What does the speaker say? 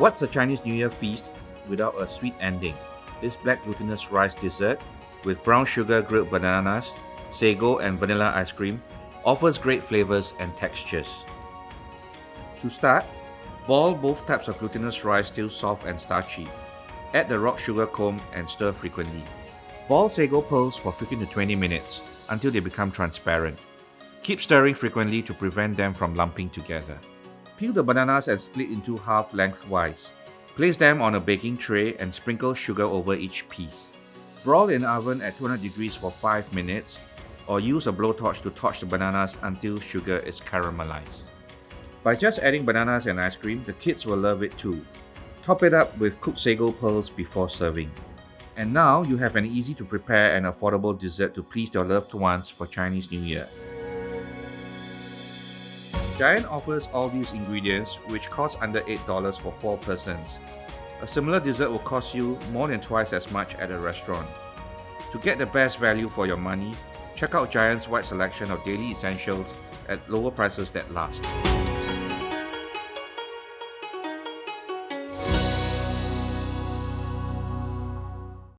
What's a Chinese New Year feast without a sweet ending? This black glutinous rice dessert with brown sugar grilled bananas, sago and vanilla ice cream offers great flavors and textures. To start, boil both types of glutinous rice till soft and starchy. Add the rock sugar comb and stir frequently. Boil sago pearls for 15 to 20 minutes until they become transparent. Keep stirring frequently to prevent them from lumping together. Peel the bananas and split into half lengthwise. Place them on a baking tray and sprinkle sugar over each piece. Broil in oven at 200 degrees for 5 minutes or use a blowtorch to torch the bananas until sugar is caramelized. By just adding bananas and ice cream, the kids will love it too. Top it up with cooked sago pearls before serving. And now you have an easy to prepare and affordable dessert to please your loved ones for Chinese New Year. Giant offers all these ingredients, which cost under $8 for 4 persons. A similar dessert will cost you more than twice as much at a restaurant. To get the best value for your money, check out Giant's wide selection of daily essentials at lower prices that last.